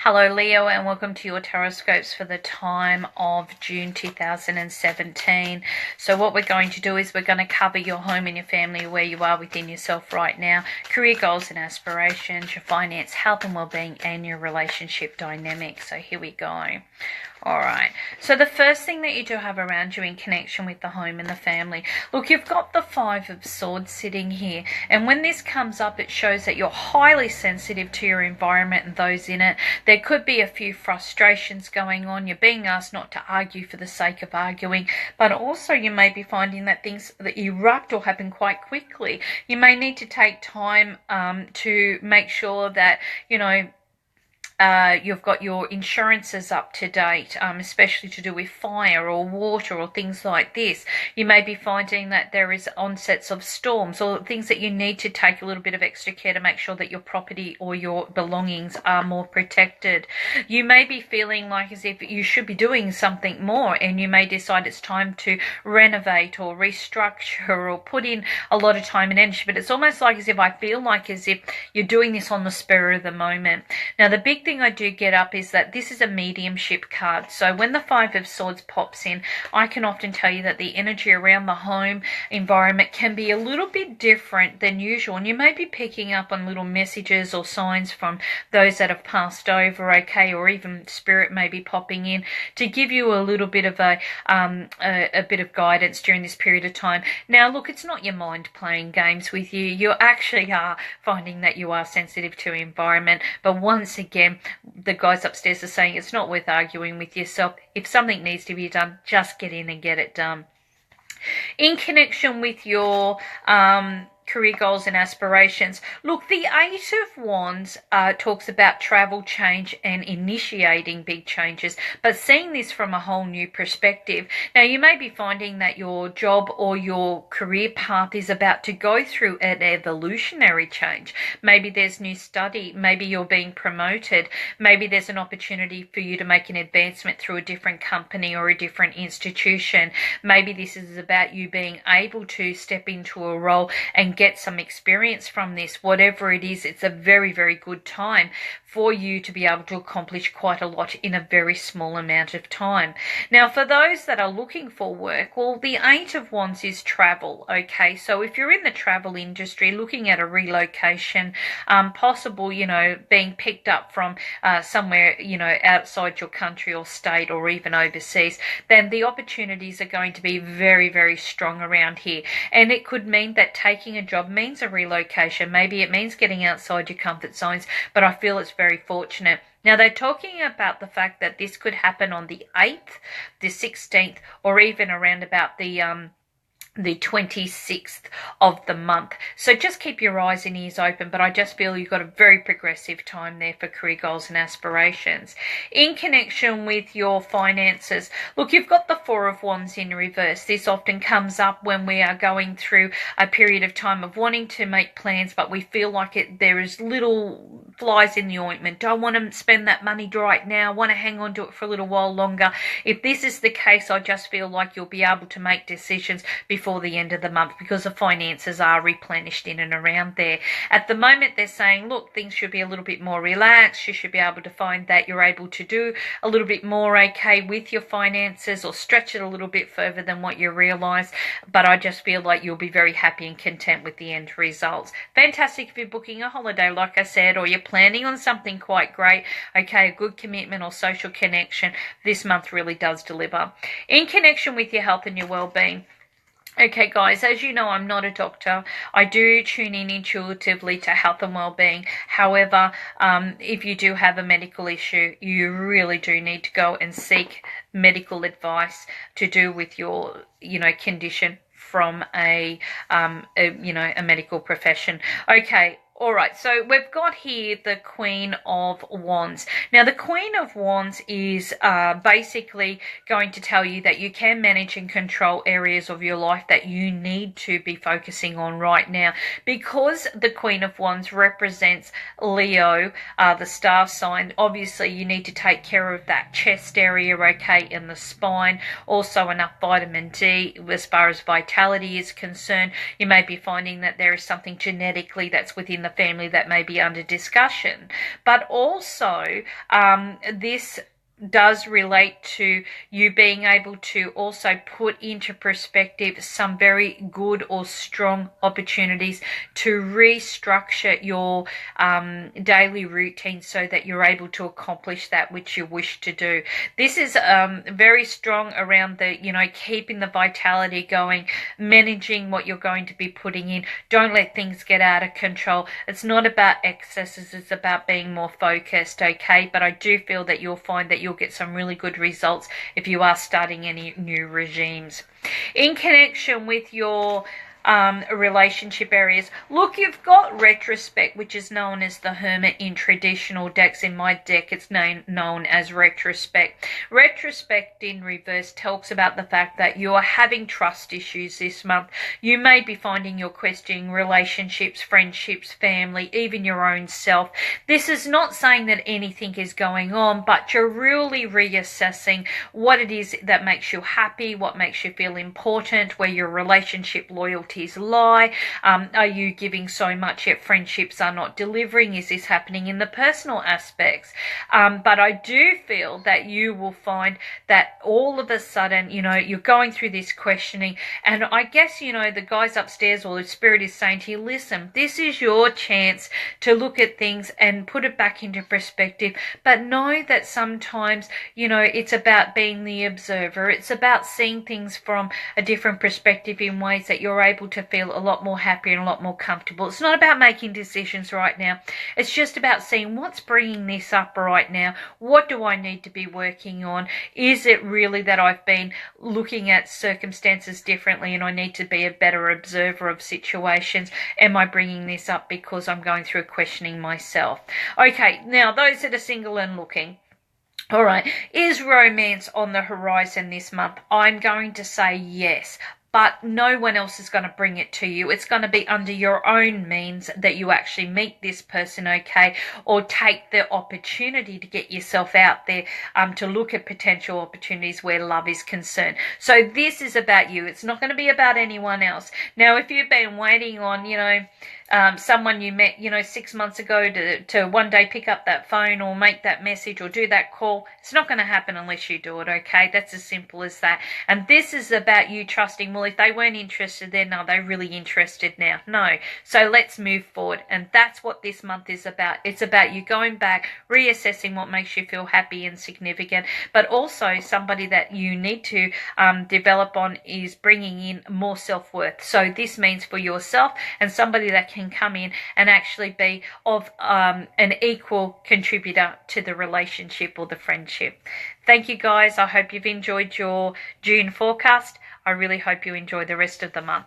Hello Leo, and welcome to your Taroscopes for the time of June 2017. So what we're going to do is we're going to cover your home and your family, where you are within yourself right now, career goals and aspirations, your finance, health and well-being, and your relationship dynamics. So here we go. Alright, so the first thing that you do have around you in connection with the home and the family, look, you've got the Five of Swords sitting here, and when this comes up, it shows that you're highly sensitive to your environment and those in it. There could be a few frustrations going on. You're being asked not to argue for the sake of arguing, but also you may be finding that things that erupt or happen quite quickly. You may need to take time to make sure that, you've got your insurances up to date, especially to do with fire or water or things like this. You may be finding that there is onsets of storms or things that you need to take a little bit of extra care to make sure that your property or your belongings are more protected. You may be feeling like as if you should be doing something more, and you may decide it's time to renovate or restructure or put in a lot of time and energy, but it's almost like as if I feel like as if you're doing this on the spur of the moment. Now, the big thing I do get up is that this is a mediumship card. So when the Five of Swords pops in, I can often tell you that the energy around the home environment can be a little bit different than usual, and you may be picking up on little messages or signs from those that have passed over, okay, or even spirit may be popping in to give you a little bit of a bit of guidance during this period of time. Now, look, it's not your mind playing games with you. You actually are finding that you are sensitive to environment, but once again, the guys upstairs are saying it's not worth arguing with yourself. If something needs to be done, just get in and get it done. In connection with your career goals and aspirations, look, the Eight of Wands talks about travel, change, and initiating big changes, but seeing this from a whole new perspective. Now, you may be finding that your job or your career path is about to go through an evolutionary change. Maybe there's new study, maybe you're being promoted, maybe there's an opportunity for you to make an advancement through a different company or a different institution. Maybe this is about you being able to step into a role and get some experience from this. Whatever it is, it's a very, very good time for you to be able to accomplish quite a lot in a very small amount of time. Now, for those that are looking for work, well, the Eight of Wands is travel, okay? So if you're in the travel industry, looking at a relocation, possible, being picked up from somewhere, outside your country or state or even overseas, then the opportunities are going to be very, very strong around here. And it could mean that taking a job means a relocation. Maybe it means getting outside your comfort zones, but I feel it's very fortunate. Now, they're talking about the fact that this could happen on the 8th, the 16th, or even around about the 26th of the month. So just keep your eyes and ears open, but I just feel you've got a very progressive time there for career goals and aspirations. In connection with your finances, look, you've got the Four of Wands in reverse. This often comes up when we are going through a period of time of wanting to make plans, but we feel like there is little flies in the ointment. Don't want to spend that money right now, want to hang on to it for a little while longer. If this is the case, I just feel like you'll be able to make decisions before the end of the month, because the finances are replenished in and around there. At the moment, they're saying, look, things should be a little bit more relaxed. You should be able to find that you're able to do a little bit more okay with your finances, or stretch it a little bit further than what you realize. But I just feel like you'll be very happy and content with the end results. Fantastic if you're booking a holiday, like I said, or you're planning on something quite great, okay, a good commitment or social connection. This month really does deliver. In connection with your health and your well-being, okay, guys, as you know, I'm not a doctor. I do tune in intuitively to health and well-being. However, if you do have a medical issue, you really do need to go and seek medical advice to do with your, condition from a medical profession. Okay. All right, so we've got here the Queen of Wands. Now, the Queen of Wands is basically going to tell you that you can manage and control areas of your life that you need to be focusing on right now. Because the Queen of Wands represents Leo, the star sign, obviously you need to take care of that chest area, okay, and the spine. Also, enough vitamin D as far as vitality is concerned. You may be finding that there is something genetically that's within the family that may be under discussion. But also, this does relate to you being able to also put into perspective some very good or strong opportunities to restructure your daily routine so that you're able to accomplish that which you wish to do. This is very strong around the, keeping the vitality going, managing what you're going to be putting in. Don't let things get out of control. It's not about excesses, it's about being more focused, okay? But I do feel that you'll find that you'll get some really good results if you are starting any new regimes. In connection with your relationship areas, look, you've got retrospect, which is known as the Hermit in traditional decks. In my deck, it's known as retrospect. Retrospect in reverse talks about the fact that you are having trust issues this month. You may be finding you're questioning relationships, friendships, family, even your own self. This is not saying that anything is going on, but you're really reassessing what it is that makes you happy, what makes you feel important, where your relationship loyalty lie. Are you giving so much yet friendships are not delivering? Is this happening in the personal aspects? But I do feel that you will find that all of a sudden, you're going through this questioning, and I guess, the guys upstairs or the spirit is saying to you, listen, this is your chance to look at things and put it back into perspective, but know that sometimes, it's about being the observer. It's about seeing things from a different perspective in ways that you're able to feel a lot more happy and a lot more comfortable. It's not about making decisions right now. It's just about seeing what's bringing this up right now. What do I need to be working on? Is it really that I've been looking at circumstances differently and I need to be a better observer of situations? Am I bringing this up because I'm going through questioning myself? Okay, now those that are single and looking. All right, is romance on the horizon this month? I'm going to say yes. But no one else is going to bring it to you. It's going to be under your own means that you actually meet this person, okay? Or take the opportunity to get yourself out there to look at potential opportunities where love is concerned. So this is about you. It's not going to be about anyone else. Now, if you've been waiting on, someone you met, 6 months ago to one day pick up that phone or make that message or do that call, it's not going to happen unless you do it, okay? That's as simple as that. And this is about you trusting, well, if they weren't interested then, are they really interested now? No. So let's move forward. And that's what this month is about. It's about you going back, reassessing what makes you feel happy and significant, but also somebody that you need to develop on is bringing in more self-worth. So this means for yourself and somebody that can come in and actually be of an equal contributor to the relationship or the friendship. Thank you, guys. I hope you've enjoyed your June forecast. I really hope you enjoy the rest of the month.